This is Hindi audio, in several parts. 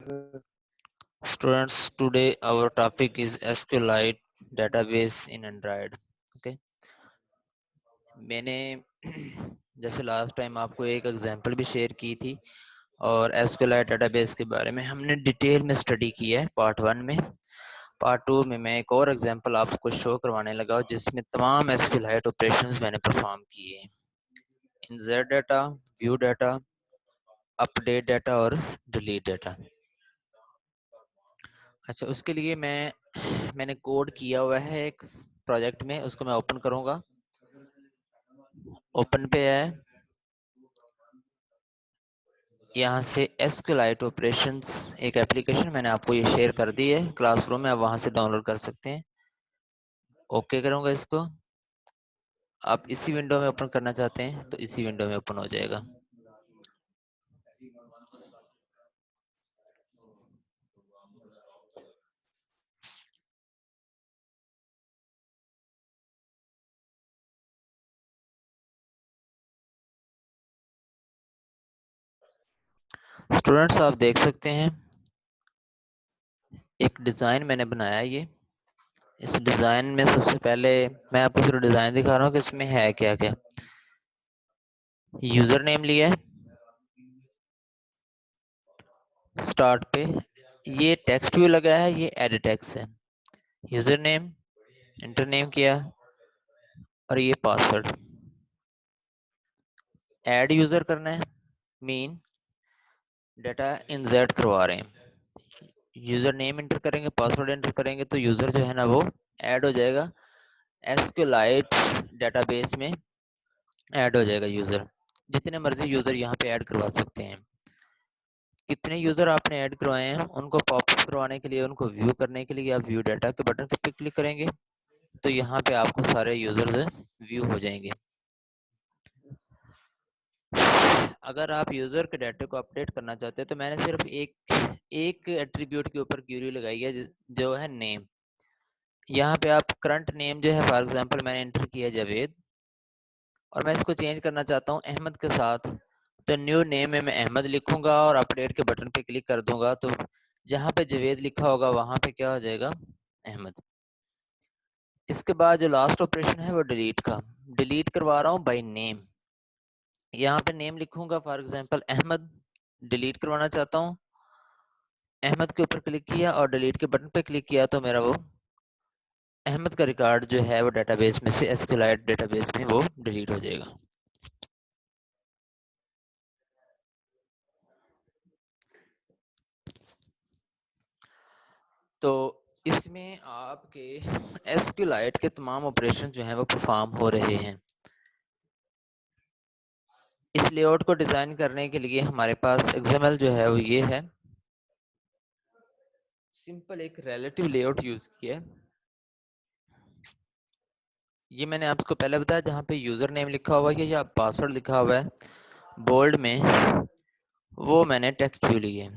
Students, today our topic is SQLite database in Android. Okay, मैंने जैसे लास्ट टाइम आपको एक एग्जांपल भी शेयर की थी और SQLite database के बारे में हमने डिटेल में स्टडी किया है पार्ट 1 में। पार्ट 2 में मैं एक और एग्जांपल आपको शो करवाने लगा जिसमें तमाम SQLite ऑपरेशंस मैंने परफॉर्म किए हैं। Insert data, view data, update data और डिलीट डाटा। अच्छा, उसके लिए मैंने कोड किया हुआ है एक प्रोजेक्ट में, उसको मैं ओपन करूंगा। ओपन पे है, यहाँ से SQLite ऑपरेशंस एक एप्लीकेशन मैंने आपको ये शेयर कर दी है क्लासरूम में, आप वहां से डाउनलोड कर सकते हैं। ओके करूंगा इसको। आप इसी विंडो में ओपन करना चाहते हैं तो इसी विंडो में ओपन हो जाएगा। स्टूडेंट्स, आप देख सकते हैं एक डिजाइन मैंने बनाया। ये इस डिजाइन में सबसे पहले मैं आपको सिर्फ डिजाइन दिखा रहा हूँ कि इसमें है क्या क्या। यूजर नेम लिया है स्टार्ट पे, ये टेक्स्ट व्यू लगा है, ये एडिट टेक्स्ट है। यूजर नेम इंटर नेम किया और ये पासवर्ड। ऐड यूजर करना है, मीन डाटा इंसर्ट करवा रहे हैं। यूजर नेम इंटर करेंगे, पासवर्ड इंटर करेंगे तो यूजर जो है ना वो ऐड हो जाएगा SQLite डेटाबेस में, ऐड हो जाएगा यूजर। जितने मर्जी यूजर यहाँ पे ऐड करवा सकते हैं। कितने यूजर आपने ऐड करवाए हैं उनको पॉपअप करवाने के लिए, उनको व्यू करने के लिए आप व्यू डाटा के बटन पे क्लिक करेंगे तो यहाँ पे आपको सारे यूजर्स व्यू हो जाएंगे। अगर आप यूजर के डाटा को अपडेट करना चाहते हैं तो मैंने सिर्फ एक एट्रीब्यूट के ऊपर क्यूरी लगाई है जो है नेम। यहाँ पे आप करंट नेम जो है, फॉर एग्जांपल मैंने एंटर किया जावेद और मैं इसको चेंज करना चाहता हूँ अहमद के साथ, तो न्यू नेम में मैं अहमद लिखूंगा और अपडेट के बटन पे क्लिक कर दूंगा तो जहाँ पे जावेद लिखा होगा वहां पे क्या हो जाएगा, अहमद। इसके बाद जो लास्ट ऑपरेशन है वो डिलीट का, डिलीट करवा रहा हूँ बाय नेम। यहाँ पे नेम लिखूंगा फॉर एग्जांपल अहमद, डिलीट करवाना चाहता हूँ, अहमद के ऊपर क्लिक किया और डिलीट के बटन पे क्लिक किया तो मेरा वो अहमद का रिकॉर्ड जो है वो डेटाबेस में से SQLite डेटाबेस में वो डिलीट हो जाएगा। तो इसमें आपके SQLite के तमाम ऑपरेशन जो हैं वो परफॉर्म हो रहे हैं। इस लेआउट को डिजाइन करने के लिए हमारे पास XML जो है वो ये है। सिंपल एक रिलेटिव लेआउट यूज किया है। ये मैंने आपको पहले बताया, जहाँ पे यूजर नेम लिखा हुआ है या पासवर्ड लिखा हुआ है बोल्ड में, वो मैंने टेक्स्ट व्यू लिया।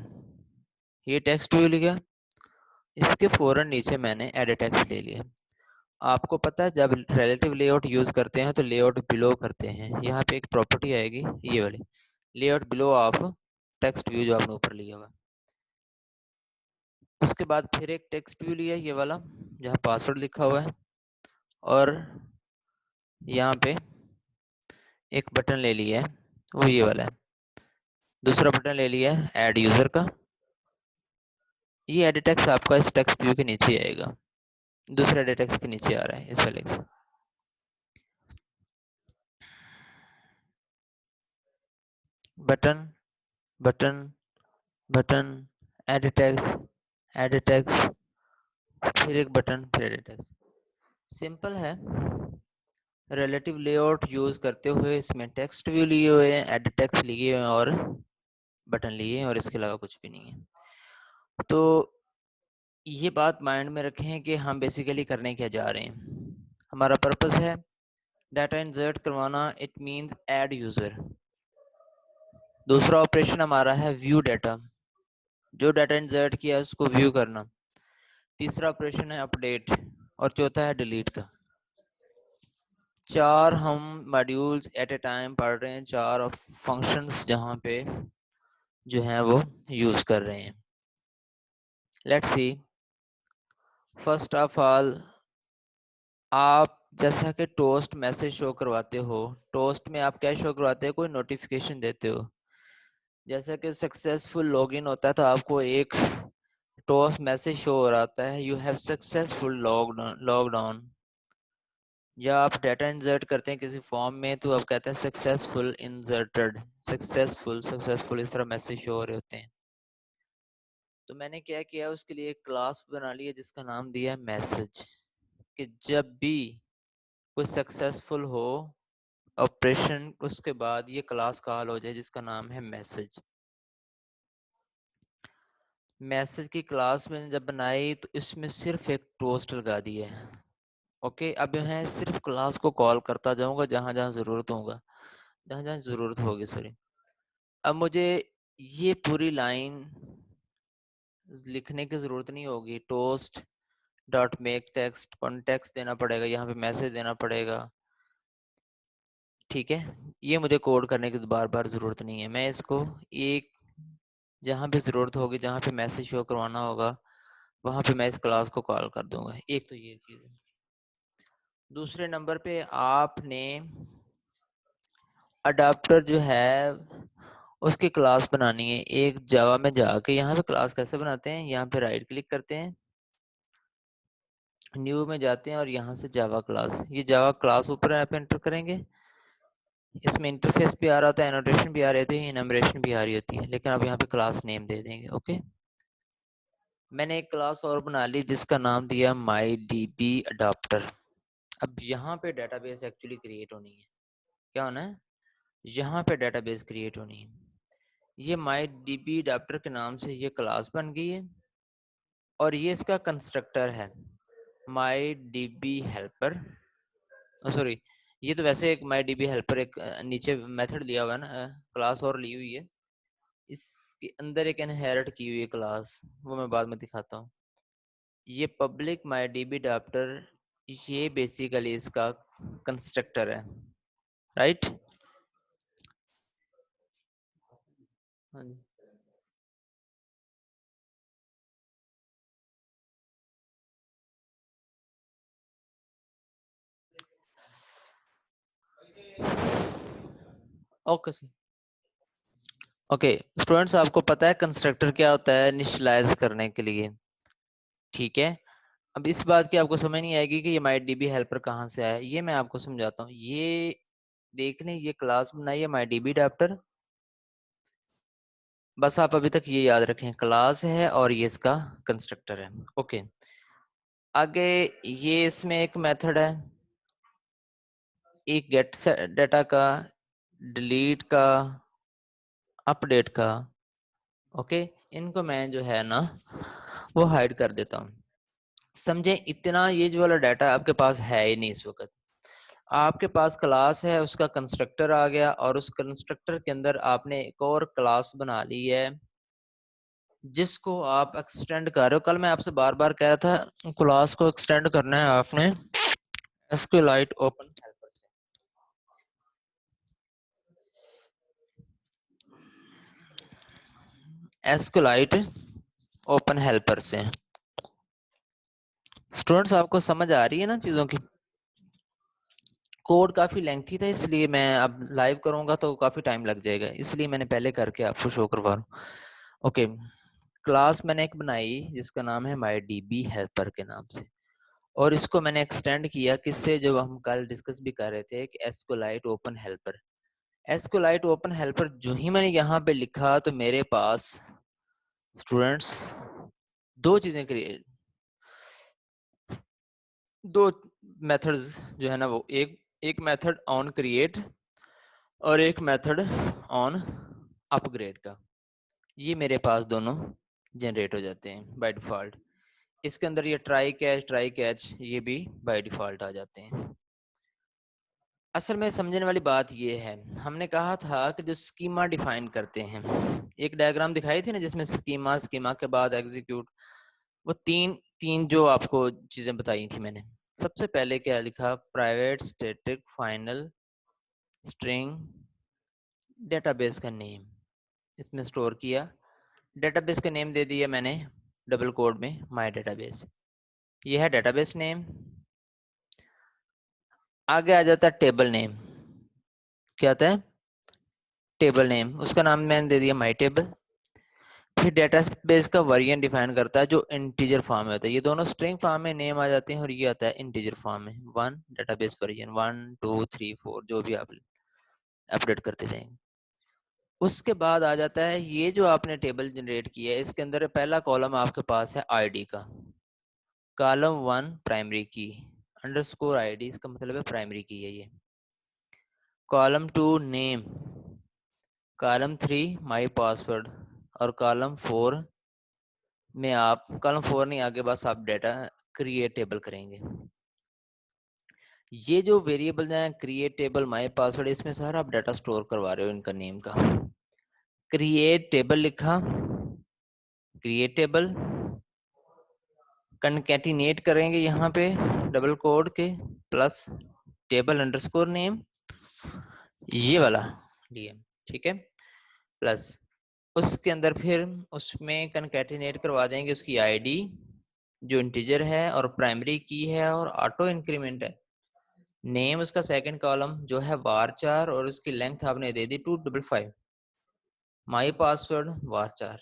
ये टेक्स्ट व्यू लिया, इसके फौरन नीचे मैंने एडिट टेक्स्ट ले लिया। आपको पता है जब रिलेटिव लेआउट यूज करते हैं तो लेआउट बिलो करते हैं। यहाँ पे एक प्रॉपर्टी आएगी ये वाली, layout below of text view जो आपने ऊपर लिया हुआ। उसके बाद फिर एक टेक्स्ट व्यू लिया ये वाला जहाँ पासवर्ड लिखा हुआ है और यहाँ पे एक बटन ले लिया है वो ये वाला है। दूसरा बटन ले लिया है ऐड यूजर का, ये एडिट टेक्स्ट आपका इस टेक्स्ट व्यू के नीचे आएगा, दूसरे एडिट टेक्स्ट के नीचे आ रहा है इस वाले से। Button button button edit text फिर एक बटन फिर एडिट टेक्स्ट। सिंपल है। रिलेटिव लेआउट यूज करते हुए इसमें टेक्स्ट व्यू लिए हुए हैं, एडिट टेक्स्ट लिए हुए हैं और बटन लिए हैं और इसके अलावा कुछ भी नहीं है। तो ये बात माइंड में रखें कि हम बेसिकली करने क्या जा रहे हैं। हमारा पर्पस है डाटा इंसर्ट करवाना, इट मींस ऐड यूजर। दूसरा ऑपरेशन हमारा है व्यू डाटा, जो डाटा इंसर्ट किया है उसको व्यू करना। तीसरा ऑपरेशन है अपडेट और चौथा है डिलीट का। चार हम मॉड्यूल्स एट ए टाइम पढ़ रहे हैं, चार फंक्शंस जहाँ पे जो हैं वो यूज कर रहे हैं। Let's see. First of all, आप जैसा कि टोस्ट मैसेज शो करवाते हो, टोस्ट में आप क्या शो करवाते हो, कोई नोटिफिकेशन देते हो। जैसा कि सक्सेसफुल लॉगिन होता है तो आपको एक टोस्ट मैसेज शो हो रहा है, you have successful logged on. या आप डाटा इंसर्ट करते हैं किसी फॉर्म में तो आप कहते हैं सक्सेसफुल इंसर्टेड, सक्सेसफुल इस तरह मैसेज शो हो रहे होते हैं। तो मैंने क्या किया, उसके लिए एक क्लास बना लिया जिसका नाम दिया मैसेज, कि जब भी कोई सक्सेसफुल हो ऑपरेशन, उसके बाद ये क्लास कॉल हो जाए जिसका नाम है मैसेज। मैसेज की क्लास में जब बनाई तो इसमें सिर्फ एक टोस्ट लगा दिया है। ओके, अब मैं सिर्फ क्लास को कॉल करता जाऊंगा जहां जहां जरूरत होगा, जहां जहां जरूरत होगी, सॉरी। अब मुझे ये पूरी लाइन लिखने की जरूरत नहीं होगी। Toast dot make text context देना पड़ेगा, यहाँ पे मैसेज देना पड़ेगा। ठीक है, ये मुझे कोड करने की बार बार जरूरत नहीं है। मैं इसको एक, जहाँ पे जरूरत होगी, जहाँ पे मैसेज शो करवाना होगा, वहां पे मैं इस क्लास को कॉल कर दूंगा। एक तो ये चीज है। दूसरे नंबर पे आपने अडाप्टर जो है उसकी क्लास बनानी है। एक जावा में जाके यहाँ पे क्लास कैसे बनाते हैं, यहाँ पे राइट क्लिक करते हैं, न्यू में जाते हैं और यहाँ से जावा क्लास, ये जावा क्लास ऊपर आप एंटर करेंगे। इसमें इंटरफेस भी आ रहा होता है, एनोटेशन भी आ रही होती है, इनमरेशन भी आ रही होती है, लेकिन अब यहाँ पे क्लास नेम दे देंगे। ओके, मैंने एक क्लास और बना ली जिसका नाम दिया माई डी बी अडाप्टर। अब यहाँ पे डेटाबेस एक्चुअली क्रिएट होनी है। क्या होना है, यहाँ पे डेटाबेस क्रिएट होनी है। ये माई डी बी अडाप्टर के नाम से ये क्लास बन गई है और ये इसका कंस्ट्रक्टर है my D B helper. Sorry, ये तो वैसे एक माई डी बी हेल्पर एक नीचे मेथड दिया हुआ है ना, क्लास और ली हुई है। इसके अंदर एक इनहेरिट की हुई है क्लास, वो मैं बाद में दिखाता हूँ। ये public my D B adapter, ये बेसिकली इसका कंस्ट्रक्टर है, राइट। हाँ जी। Okay sir. ओके स्टूडेंट्स, आपको पता है कंस्ट्रक्टर क्या होता है, इनिशियलाइज करने के लिए। ठीक है, अब इस बात की आपको समझ नहीं आएगी कि ये माई डी बी हेल्पर कहाँ से आया, ये मैं आपको समझाता हूँ। ये देख लें, ये क्लास बनाई है माई डी बी अडाप्टर। बस आप अभी तक ये याद रखें, क्लास है और ये इसका कंस्ट्रक्टर है। ओके, आगे ये इसमें एक मेथड है, एक गेट डाटा का, डिलीट का, अपडेट का। ओके, इनको मैं जो है ना वो हाइड कर देता हूँ। समझे, इतना ये जो वाला डाटा आपके पास है ही नहीं इस वक्त। आपके पास क्लास है, उसका कंस्ट्रक्टर आ गया और उस कंस्ट्रक्टर के अंदर आपने एक और क्लास बना ली है जिसको आप एक्सटेंड कर रहे हो। कल मैं आपसे बार बार कह रहा था क्लास को एक्सटेंड करना है आपने एसक्यूएलाइट ओपन हेल्पर से। एसक्यूएलाइट ओपन हेल्पर से। स्टूडेंट्स, आपको समझ आ रही है ना चीजों की। कोड काफी लेंथी था, इसलिए मैं अब लाइव करूंगा तो काफी टाइम लग जाएगा, इसलिए मैंने पहले करके आपको शो करवा रहा हूँ। ओके, क्लास मैंने एक बनाई जिसका नाम है माई डी बी हेल्पर के नाम से, और इसको मैंने एक्सटेंड किया किससे, जब हम कल डिस्कस भी कर रहे थे कि एसक्यूएलाइट ओपन हेल्पर। एसक्यूएलाइट ओपन हेल्पर जो ही मैंने यहाँ पे लिखा तो मेरे पास स्टूडेंट्स दो चीजें क्रिएट, दो मेथड्स जो है ना, वो एक एक मेथड ऑन क्रिएट और एक मेथड ऑन अपग्रेड का, ये मेरे पास दोनों जनरेट हो जाते हैं बाय डिफॉल्ट। इसके अंदर ये ट्राई कैच ये भी बाय डिफॉल्ट आ जाते हैं। असल में समझने वाली बात ये है, हमने कहा था कि जो स्कीमा डिफाइन करते हैं, एक डायग्राम दिखाई थी ना जिसमें स्कीमा, स्कीमा के बाद एग्जीक्यूट, वो तीन तीन जो आपको चीजें बताई थी मैंने। सबसे पहले क्या लिखा, private static final string database का नेम, इसमें स्टोर किया। डेटाबेस का नेम दे दिया मैंने डबल कोड में माय डेटाबेस, ये है डेटाबेस नेम। आगे आ जाता है टेबल नेम। क्या आता है? टेबल नेम, उसका नाम मैंने दे दिया माय टेबल। फिर डेटाबेस का वेरिएंट डिफाइन करता है जो इंटीजर फॉर्म में होता है। ये दोनों स्ट्रिंग फॉर्म में नेम आ जाते हैं और ये आता है इंटीजर फॉर्म में। 1 डेटाबेस वर्जन 1 2 3 4 जो भी आप अपडेट करते जाएंगे। उसके बाद आ जाता है ये जो आपने टेबल जनरेट किया है, इसके अंदर पहला कॉलम आपके पास है आईडी का। कॉलम 1 प्राइमरी की अंडरस्कोर आईडी, इसका मतलब है प्राइमरी की है ये। Column 2 name, column 3 my password, और कॉलम 4 में आप कॉलम 4 नहीं, आगे बस आप डेटा क्रिएट टेबल करेंगे। ये जो वेरिएबल है क्रिएट टेबल माय पासवर्ड, इसमें सारा आप डाटा स्टोर करवा रहे हो इनका नेम का। क्रिएट टेबल लिखा, क्रिएट टेबल कनकैटिनेट करेंगे यहाँ पे डबल कोड के प्लस टेबल अंडरस्कोर नेम, ये वाला डीएम, ठीक है, प्लस उसके अंदर फिर उसमें कनकैटिनेट करवा देंगे उसकी आईडी जो इंटीजर है और प्राइमरी की है और ऑटो इंक्रीमेंट है। नेम उसका सेकंड कॉलम जो है var4 और उसकी लेंथ आपने दे दी 255। माई पासवर्ड var4।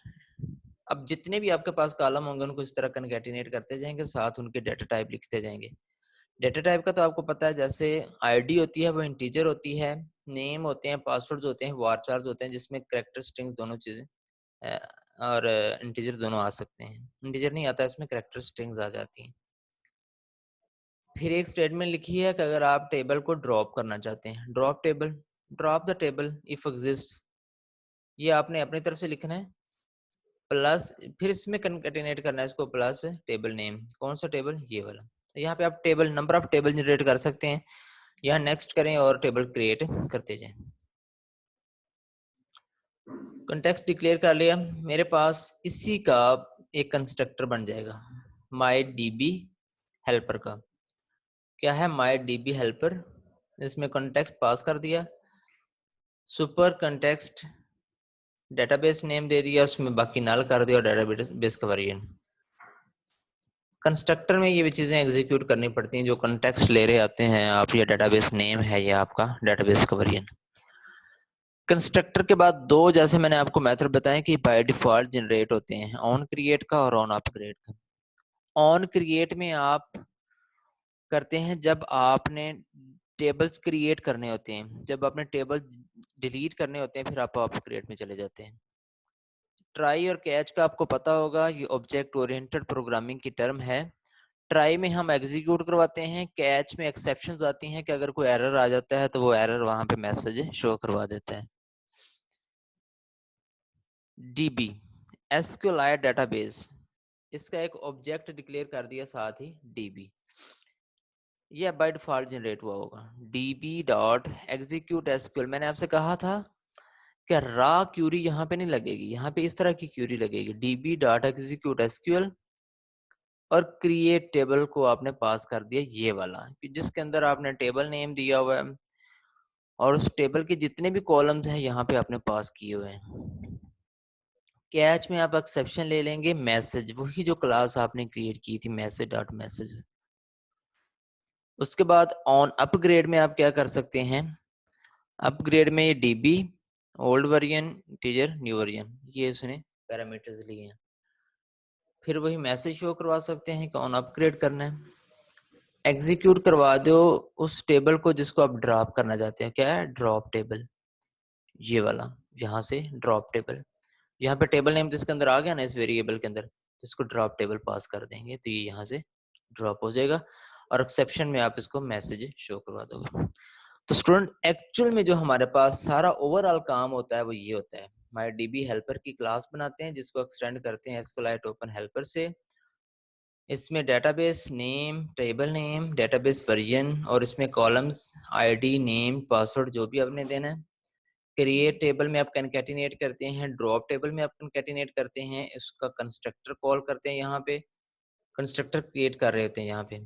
अब जितने भी आपके पास कॉलम होंगे उनको इस तरह कनकैटिनेट करते जाएंगे, साथ उनके डेटा टाइप लिखते जाएंगे। डेटा टाइप का तो आपको पता है, जैसे आईडी होती है वो इंटीजर होती है, नेम होते हैं, पासवर्ड्स होते हैं, var4 होते हैं जिसमें कैरेक्टर स्ट्रिंग दोनों चीजें और इंटीजर दोनों आ सकते हैं। इंटीजर नहीं आता, इसमें कैरेक्टर स्ट्रिंग्स आ जाती हैं। फिर एक स्टेटमेंट लिखी है कि अगर आप टेबल को ड्रॉप करना चाहते हैं, drop table, drop the table if exists, ये आपने अपनी तरफ से लिखना है। प्लस फिर इसमें कनकैटिनेट करना है इसको, प्लस टेबल नेम, कौन सा टेबल, ये वाला। यहाँ पे आप table number of table generate कर सकते हैं। यहाँ नेक्स्ट करें और टेबल क्रिएट करते जाएं। कंटेक्स्ट डिक्लेयर कर लिया, मेरे पास इसी का एक कंस्ट्रक्टर बन जाएगा माई डीबी हेल्पर का। क्या है माई डीबी हेल्पर, इसमें कंटेक्स्ट पास कर दिया, सुपर कंटेक्स्ट डेटाबेस नेम दे दिया, उसमें बाकी नल कर दिया और डेटाबेस का वेरिएंट। कंस्ट्रक्टर में ये भी चीजें एग्जीक्यूट करनी पड़ती हैं जो कंटेक्स्ट ले रहे आते हैं आप, या डेटाबेस नेम है या आपका डेटाबेस का वेरिएंट। कंस्ट्रक्टर के बाद दो, जैसे मैंने आपको मेथड बताया कि बाय डिफॉल्ट जनरेट होते हैं, ऑन क्रिएट का और ऑन अपग्रेड का। ऑन क्रिएट में आप करते हैं जब आपने टेबल्स क्रिएट करने होते हैं, जब आपने टेबल डिलीट करने होते हैं फिर आप अपग्रेड में चले जाते हैं। ट्राई और कैच का आपको पता होगा, ये ऑब्जेक्ट ओरिएंटेड प्रोग्रामिंग की टर्म है। ट्राई में हम एग्जीक्यूट करवाते हैं, कैच में एक्सेप्शंस आती हैं कि अगर कोई एरर आ जाता है तो वो एरर वहां पे मैसेज शो करवा देता है। डीबी एसक्यूएल डेटाबेस, इसका एक ऑब्जेक्ट डिक्लेयर कर दिया साथ ही डीबी, ये बाय डिफॉल्ट जनरेट हुआ होगा। डीबी डॉट एग्जीक्यूट एसक्यूएल, मैंने आपसे कहा था कि रा क्यूरी यहाँ पे नहीं लगेगी, यहाँ पे इस तरह की क्यूरी लगेगी, डीबी डॉट एग्जीक्यूट एसक्यूएल, और क्रिएट टेबल को आपने पास कर दिया ये वाला, जिसके अंदर आपने टेबल नेम दिया हुआ है और उस टेबल के जितने भी कॉलम्स हैं यहाँ पे आपने पास किए हुए हैं। कैच में आप एक्सेप्शन ले लेंगे मैसेज, वही जो क्लास आपने क्रिएट की थी मैसेज डॉट मैसेज। उसके बाद ऑन अपग्रेड में आप क्या कर सकते हैं, अपग्रेड में ये dB old version integer new version, ये उसने पैरामीटर्स लिए हैं। फिर वही मैसेज शो करवा सकते हैं कि ऑन अपग्रेड करना है। एग्जीक्यूट करवा दो उस टेबल को जिसको आप ड्रॉप करना चाहते हैं, क्या है ड्रॉप टेबल, ये वाला, यहाँ से ड्रॉप टेबल, यहाँ पे टेबल नेम जिसके अंदर आ गया ना इस वेरिएबल के अंदर, इसको ड्रॉप टेबल पास कर देंगे तो ये यहाँ से ड्रॉप हो जाएगा और एक्सेप्शन में आप इसको मैसेज शो करवा दोगे। तो स्टूडेंट एक्चुअल में जो हमारे पास सारा ओवरऑल काम होता है वो ये होता है, माई डीबी हेल्पर की क्लास बनाते हैं जिसको एक्सटेंड करते हैं एसक्यूएलआइट ओपन हेल्पर से। इसमें database name, table name, database version और इसमें कॉलम्स आईडी, नेम, पासवर्ड जो भी आपने देना है। क्रिएट टेबल में आप कनकैटिनेट करते हैं, ड्रॉप टेबल में आप कनकैटिनेट करते हैं, इसका कंस्ट्रक्टर कॉल करते हैं, यहाँ पे कंस्ट्रक्टर क्रिएट कर रहे होते हैं। यहाँ पे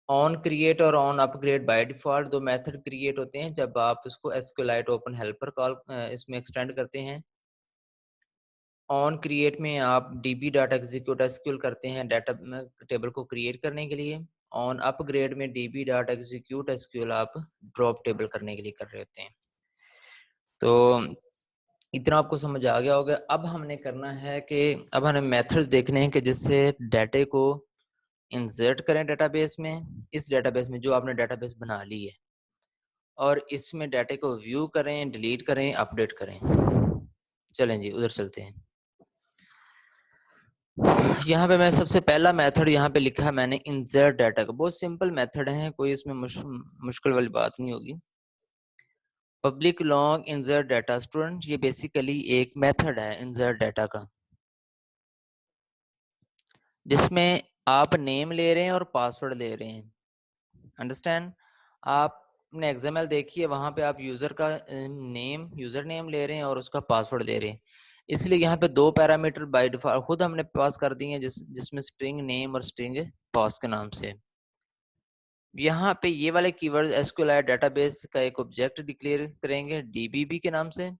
ऑन क्रिएट और ऑन अपग्रेड बाय डिफॉल्ट दो मेथड क्रिएट होते हैं जब आप इसको एसक्यूएलआइट ओपन हेल्पर कॉल इसमें एक्सटेंड करते हैं। ऑन क्रिएट में आप db डॉट एग्जीक्यूट एसक्यूएल करते हैं डाटा टेबल को क्रिएट करने के लिए। ऑन अपग्रेड में db डॉट एग्जीक्यूट एसक्यूएल आप ड्रॉप टेबल करने के लिए कर रहे होते हैं। तो इतना आपको समझ आ गया होगा। अब हमने करना है कि अब हमें मेथड्स देखने हैं कि जिससे डाटे को इंसर्ट करें डेटाबेस में, इस डेटाबेस में जो आपने डेटाबेस बना ली है, और इसमें डाटे को व्यू करें, डिलीट करें, अपडेट करें। चलें जी उधर चलते हैं। यहाँ पे मैं सबसे पहला मेथड यहाँ पे लिखा है मैंने इंसर्ट डाटा का। बहुत सिंपल मेथड है, कोई इसमें मुश्किल वाली बात नहीं होगी। Public long insert data student, ये बेसिकली एक मेथड है इंसर्ट डाटा का, जिसमें आप नेम ले रहे हैं और पासवर्ड ले रहे हैं। अंडरस्टैंड? आपने एक्सएमएल देखी है, वहां पे आप यूजर का नेम, यूजर नेम ले रहे हैं और उसका पासवर्ड ले रहे हैं। इसलिए यहाँ पे दो पैरामीटर बाय डिफॉल्ट खुद हमने पास कर दिए हैं, जिसमें स्ट्रिंग नेम और स्ट्रिंग पास के नाम से। यहाँ पे ये वाले कीवर्ड एसक्यूएल डेटाबेस का एक ऑब्जेक्ट डिक्लेयर करेंगे डीबीबी के नाम से।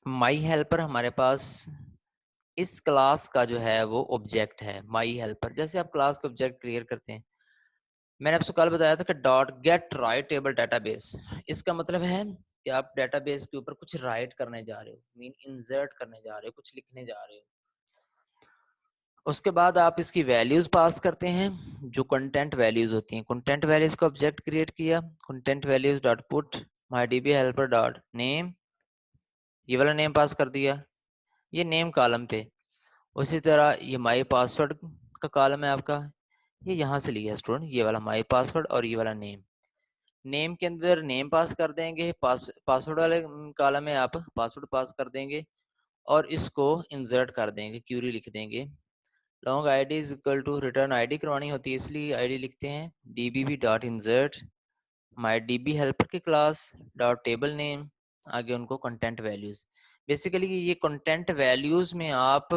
माई हेल्पर हमारे पास इस क्लास का जो है वो ऑब्जेक्ट है माई हेल्पर। जैसे आप क्लास का ऑब्जेक्ट क्रिएट करते हैं, मैंने आपसे कल बताया था कि dot get right table database, इसका मतलब है कि आप डेटाबेस के ऊपर कुछ राइट करने जा रहे हो, मीन इंसर्ट करने जा रहे हो, कुछ लिखने जा रहे हो। उसके बाद आप इसकी वैल्यूज पास करते हैं, जो कंटेंट वैल्यूज होती हैं। कंटेंट वैल्यूज का ऑब्जेक्ट क्रिएट किया, कंटेंट वैल्यूज डॉट पुट माई डीबी हेल्पर डॉट नेम, ये वाला नेम पास कर दिया, ये नेम कॉलम पे। उसी तरह ये माई पासवर्ड का कॉलम है आपका, ये यहाँ से लिया स्टूडेंट, ये वाला माई पासवर्ड और ये वाला नेम। नेम के अंदर नेम पास कर देंगे, पासवर्ड वाले कॉलम में आप पासवर्ड पास कर देंगे और इसको इंसर्ट कर देंगे, क्यूरी लिख देंगे। Long ID is equal to return ID करवानी होती है, इसलिए आईडी लिखते हैं dbb dot insert my DB helper की क्लास डॉट टेबल नेम, आगे उनको कंटेंट वैल्यूज। बेसिकली ये कंटेंट वैल्यूज में आप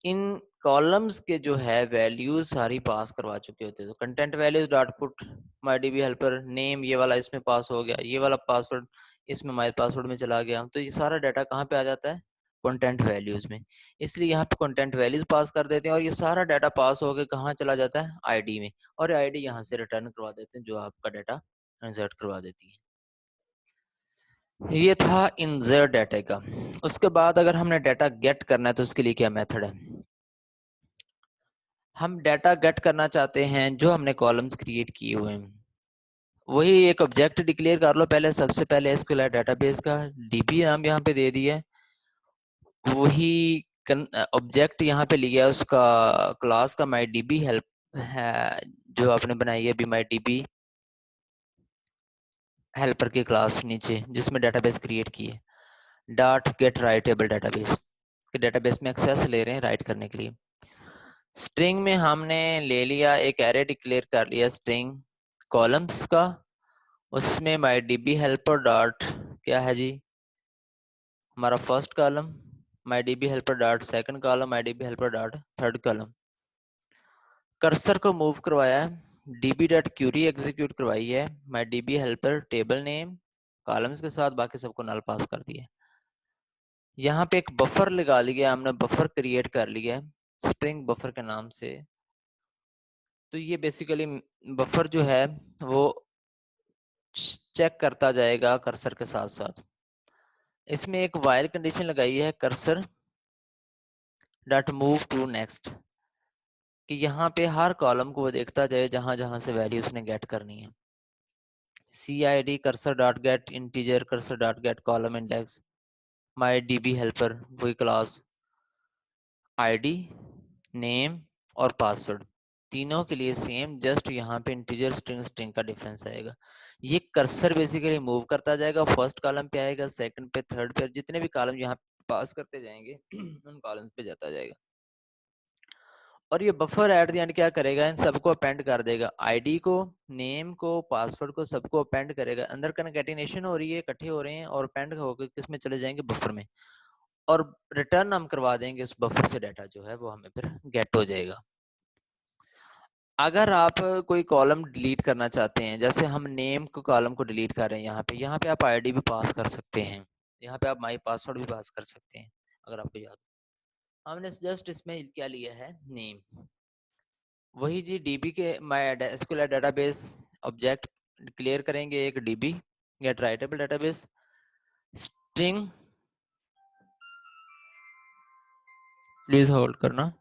इन कॉलम्स के जो है वैल्यूज सारी पास करवा चुके होते हैं। तो कंटेंट वैल्यूज डॉट पुट माई डीबी हेल्पर नेम, ये वाला इसमें पास हो गया, ये वाला पासवर्ड इसमें माई पासवर्ड में चला गया। तो ये सारा डाटा कहाँ पे आ जाता है? कंटेंट वैल्यूज में। इसलिए यहाँ पे कंटेंट वैल्यूज पास कर देते हैं और ये सारा डाटा पास होकर कहाँ चला जाता है? आईडी में, और आईडी यहाँ से रिटर्न करवा देते हैं जो आपका डाटा इंसर्ट करवा देती है। ये था इंसर्ट डाटा का। उसके बाद अगर हमने डाटा गेट करना है तो उसके लिए क्या मेथड है? हम डाटा गेट करना चाहते हैं जो हमने कॉलम्स क्रिएट किए हुए हैं, वही एक ऑब्जेक्ट डिक्लेयर कर लो पहले। सबसे पहले एसक्यूएल डेटाबेस का डीबी नाम यहाँ पे दे दिया है, वही ऑब्जेक्ट यहाँ पे लिया उसका क्लास का माई डीबी हेल्प है जो आपने बनाई है अभी, माई डीबी हेल्पर की क्लास नीचे जिसमें डेटाबेस क्रिएट की है, dot get right table database के डेटाबेस में एक्सेस ले रहे हैं राइट करने के लिए। स्ट्रिंग में हमने ले लिया एक एरे डिक्लेयर कर लिया स्ट्रिंग कॉलम्स का, उसमें माई डीबी हेल्पर डॉट क्या है जी, हमारा first column, my DB helper dot second column, my DB helper dot third column. Cursor को मूव करवाया है, डीबी डॉट क्यूरी एग्जीक्यूट करवाई है, my DB helper table name columns के साथ, बाकी सबको नल पास कर दिया। यहाँ पे एक बफर लगा लिया हमने, बफर क्रिएट कर लिया है स्ट्रिंग बफर के नाम से। तो ये बेसिकली बफर जो है वो चेक करता जाएगा कर्सर के साथ साथ। इसमें एक वाइल कंडीशन लगाई है cursor dot move to next, कि यहाँ पे हर कॉलम को वो देखता जाए जहां जहां से वैल्यू उसने गेट करनी है। CID cursor dot get integer cursor dot get column index, my DB helper वही क्लास, आईडी नेम और पासवर्ड तीनों के लिए सेम, जस्ट यहाँ पे इंटीजर स्ट्रिंग स्ट्रिंग का डिफरेंस आएगा। ये कर्सर बेसिकली मूव करता जाएगा, फर्स्ट कॉलम पे आएगा, सेकंड पे, थर्ड पे, जितने भी कॉलम यहाँ पास करते जाएंगे उन कॉलम पे जाता जाएगा। और ये बफर एट द एंड क्या करेगा? इन सबको अपेंड कर देगा, आईडी को, नेम को, पासवर्ड को, सबको अपेंड करेगा। अंदर कनकैटिनेशन हो रही है, इकट्ठे हो रहे हैं और अपेंड होकर किसमें चले जाएंगे? बफर में। और रिटर्न हम करवा देंगे उस बफर से डाटा जो है वो हमें फिर गेट हो जाएगा। अगर आप कोई कॉलम डिलीट करना चाहते हैं, जैसे हम नेम को कॉलम को डिलीट कर रहे हैं, यहाँ पे आप आईडी भी पास कर सकते हैं, यहाँ पे आप माई पासवर्ड भी पास कर सकते हैं, अगर आपको याद हो। हमने जस्ट इसमें क्या लिया है, नेम। वही जी डीबी के my SQL database object clear करेंगे, एक DB get writable database string, please hold करना।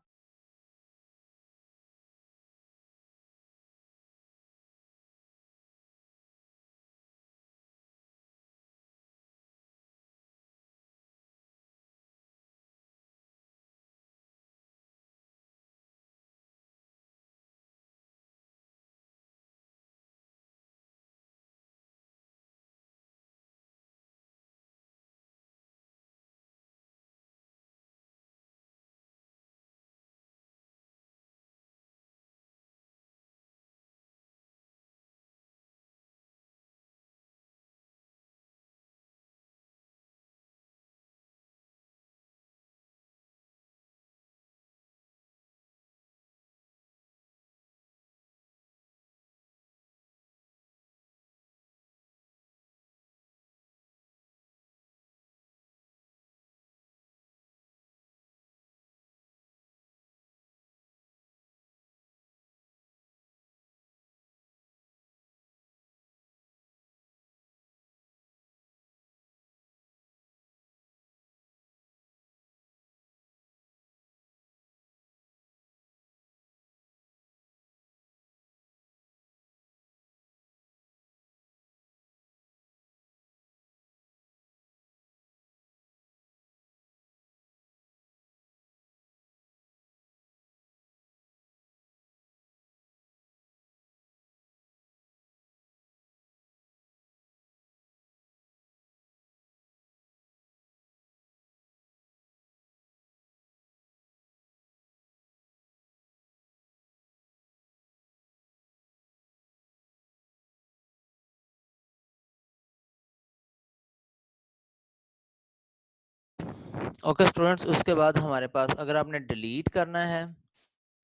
ओके स्टूडेंट्स, उसके बाद हमारे पास अगर आपने डिलीट करना है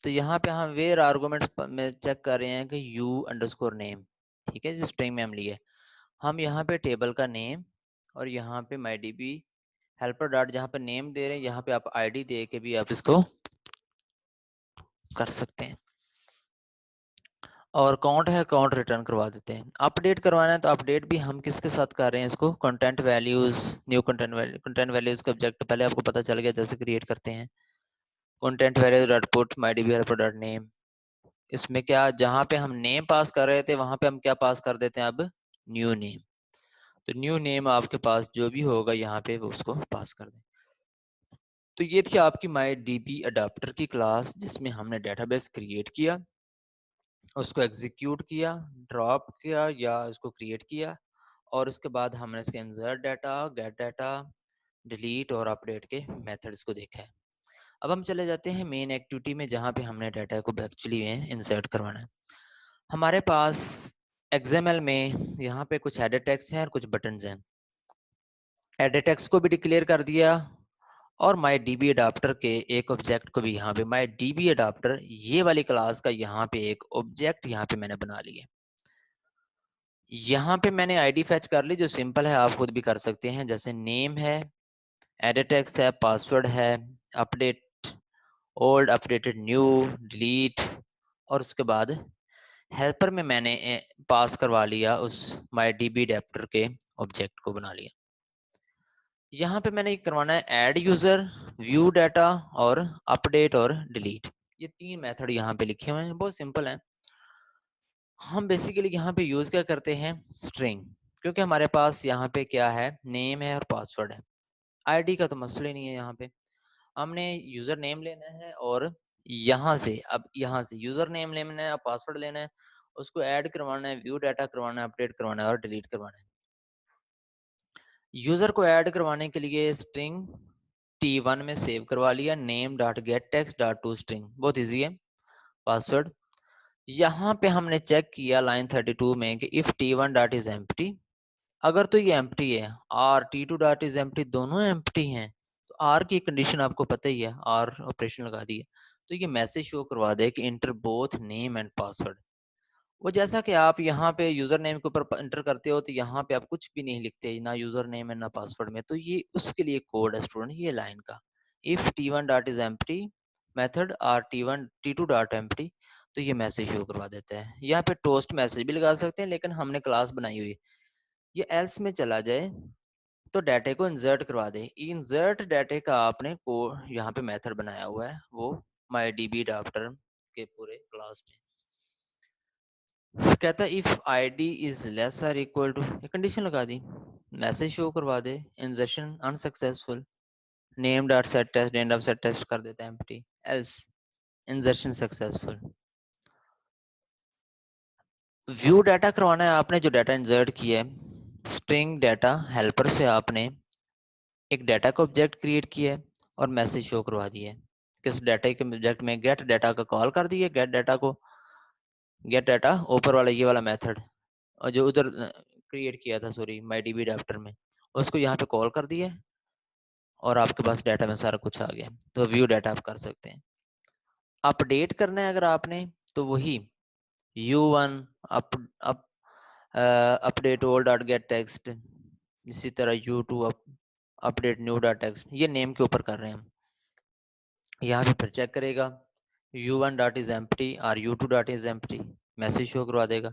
तो यहाँ पे हम वेयर आर्गुमेंट्स में चेक कर रहे हैं कि यू अंडरस्कोर नेम, ठीक है, जिस स्ट्रिंग में हम लिए हम यहाँ पे टेबल का नेम और यहाँ पे my D B helper dot जहाँ पे नेम दे रहे हैं, यहाँ पे आप आईडी दे के भी आप इसको कर सकते हैं। और काउंट है, काउंट रिटर्न करवा देते हैं। अपडेट करवाना है तो अपडेट भी हम किसके साथ कर रहे हैं इसको, content values, new content values का ऑब्जेक्ट पहले आपको पता चल गया जैसे क्रिएट करते हैं। Content values dot put my D B helper dot name, इसमें क्या जहाँ पे हम नेम पास कर रहे थे वहां पे हम क्या पास कर देते हैं अब, न्यू नेम। तो न्यू नेम आपके पास जो भी होगा यहाँ पे वो उसको पास कर दें। तो ये थी आपकी माई डीबी अडाप्टर की क्लास जिसमें हमने डेटाबेस क्रिएट किया, उसको एग्जीक्यूट किया, ड्रॉप किया या उसको क्रिएट किया, और उसके बाद हमने इसके insert data, gate data, delete और अपडेट के मेथड्स को देखा है। अब हम चले जाते हैं मेन एक्टिविटी में जहाँ पे हमने डाटा को एक्चुअली में इंसर्ट करवाना है। हमारे पास XML में यहाँ पे कुछ एडिट टेक्स्ट हैं और कुछ बटन्स हैं। एडिट टेक्स्ट को भी डिक्लेयर कर दिया और माई डीबी अडाप्टर के एक ऑब्जेक्ट को भी यहाँ पे माई डीबी अडाप्टर ये वाली क्लास का यहाँ पे एक ऑब्जेक्ट यहाँ पे मैंने बना लिया। यहाँ पे मैंने आईडी फैच कर ली जो सिंपल है, आप खुद भी कर सकते हैं, जैसे नेम है, एडिट टेक्स्ट है, पासवर्ड है, update old, updated new, delete, और उसके बाद हेल्पर में मैंने पास करवा लिया उस माई डीबी अडेप्टर के ऑब्जेक्ट को बना लिया। यहाँ पे मैंने करवाना है ऐड यूजर, व्यू डाटा और अपडेट और डिलीट। ये 3 मेथड यहाँ पे लिखे हुए हैं, बहुत सिंपल है। हम बेसिकली यहाँ पे यूज क्या करते हैं, स्ट्रिंग, क्योंकि हमारे पास यहाँ पे क्या है, नेम है और पासवर्ड है। आईडी का तो मसला ही नहीं है। यहाँ पे हमने यूजर नेम लेना है और यहाँ से अब यहाँ से यूजर नेम लेना है और पासवर्ड लेना है, उसको ऐड करवाना है, व्यू डाटा करवाना है, अपडेट करवाना है और डिलीट करवाना है। यूजर को ऐड करवाने के लिए स्ट्रिंग T1 में सेव करवा लिया, name dot get text dot to string, बहुत इजी है। पासवर्ड यहाँ पे हमने चेक किया लाइन 32 में कि if T1 dot is empty, अगर तो ये एम्प्टी है और T2 डॉट इज एम्प्टी, दोनों एम्प्टी हैं, तो आर की कंडीशन आपको पता ही है, आर ऑपरेशन लगा दी है, तो ये मैसेज शो करवा दे कि inter both name and password. वो जैसा कि आप यहाँ पे यूजर नेम के ऊपर एंटर करते हो तो यहाँ पे आप कुछ भी नहीं लिखते, ना यूजर नेम है ना पासवर्ड में, तो ये उसके लिए कोड है स्टूडेंट, ये लाइन का। If t1 dot is empty method or t2 dot empty, तो ये मैसेज शो करवा देता है। यहाँ पे टोस्ट मैसेज भी लगा सकते हैं, लेकिन हमने क्लास बनाई हुई है। ये एल्स में चला जाए तो डाटे को इंसर्ट करवा दे। इंसर्ट डाटे का आपने को यहाँ पे मेथड बनाया हुआ है, वो MyDB adapter के पूरे क्लास में। कहता है इफ id इज लेस और इक्वल टू, कंडीशन लगा दी, मैसेज शो करवा दे, insertion unsuccessful, name dot set test end of set test कर देता है empty, else insertion successful. View data करवाना है आपने, जो डाटा इंसर्ट किया है स्ट्रिंग डाटा हेल्पर से आपने एक डाटा का ऑब्जेक्ट क्रिएट किया है और मैसेज शो करवा दिया है। किस डाटा के ऑब्जेक्ट में गेट डाटा का कॉल कर दिया, गेट डाटा को, गेट डाटा ऊपर वाला ये वाला मेथड, और जो उधर क्रिएट किया था सॉरी MyDB adapter में, उसको यहाँ पे कॉल कर दिया और आपके पास डाटा में सारा कुछ आ गया। तो व्यू डाटा आप कर सकते हैं। अपडेट करना है अगर आपने, तो वही u1 up up update old dot get text, इसी तरह u2 update new dot text, ये नेम के ऊपर कर रहे हैं हम। यहाँ पे फिर चेक करेगा u1 डॉट इज एम्प्टी और u2 dot is empty, message show करवा देगा।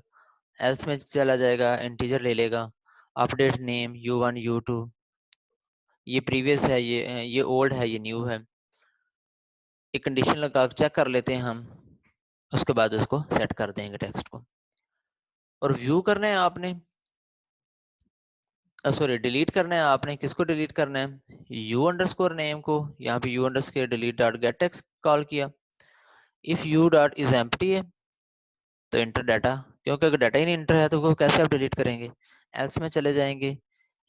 एल्स में चला जाएगा, इंटीजर ले लेगा, अपडेट नेम u1 u2, ये प्रीवियस है, ये ओल्ड है, ये न्यू है। एक कंडीशन लगा चेक कर लेते हैं हम, उसके बाद उसको सेट कर देंगे टेक्स्ट को। और व्यू करना है आपने, सॉरी डिलीट करना है आपने, किसको डिलीट करना है, u अंडरस्कोर नेम को, यहाँ पे u underscore delete dot get text call किया। If u dot is empty है तो इंटर डाटा, क्योंकि अगर डाटा ही नहीं इंटर है तो वो कैसे आप डिलीट करेंगे। एल्स में चले जाएंगे,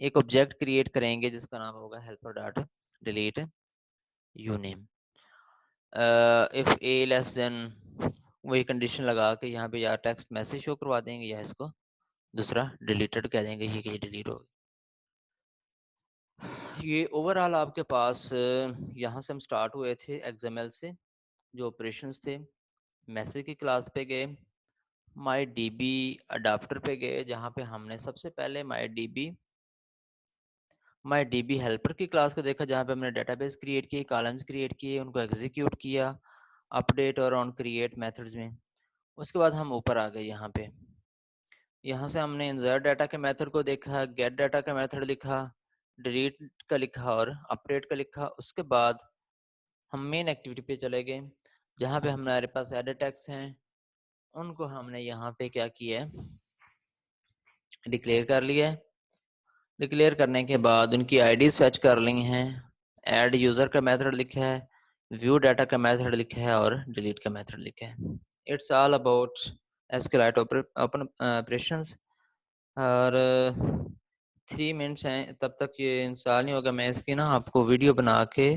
एक ऑब्जेक्ट क्रिएट करेंगे जिसका नाम होगा helper dot delete you name. If A less than, वही कंडीशन लगा के यहाँ पे या टेक्स्ट मैसेज शो करवा देंगे या इसको दूसरा डिलीटेड कह देंगे, ये डिलीट हो। ये ओवरऑल आपके पास यहाँ से हम स्टार्ट हुए थे XML से, जो ऑपरेशंस थे। मैसेज की क्लास पे गए, MyDB अडाप्टर पे गए, जहाँ पे हमने सबसे पहले MyDB हेल्पर की क्लास को देखा, जहाँ पे हमने डेटाबेस क्रिएट किए, कॉलम्स क्रिएट किए, उनको एग्जीक्यूट किया अपडेट और ऑन क्रिएट मेथड्स में। उसके बाद हम ऊपर आ गए यहाँ से हमने इंसर्ट डाटा के मेथड को देखा, गेट डाटा का मेथड लिखा, डिलीट का लिखा और अपडेट का लिखा। उसके बाद हम मेन एक्टिविटी पे चले गए, जहाँ पे हमारे पास एडिट टैग्स हैं, उनको हमने यहाँ पे क्या किया है, डिक्लेयर कर लिया है। डिक्लेयर करने के बाद उनकी आईडीज फेच कर ली हैं, ऐड यूजर का मेथड लिखा है, व्यू डाटा का मेथड लिखा है और डिलीट का मेथड लिखा है। It's all about SQLite open operations. और 3 मिनट्स हैं, तब तक ये इंस्टॉल नहीं होगा। मैं इसकी ना आपको वीडियो बना के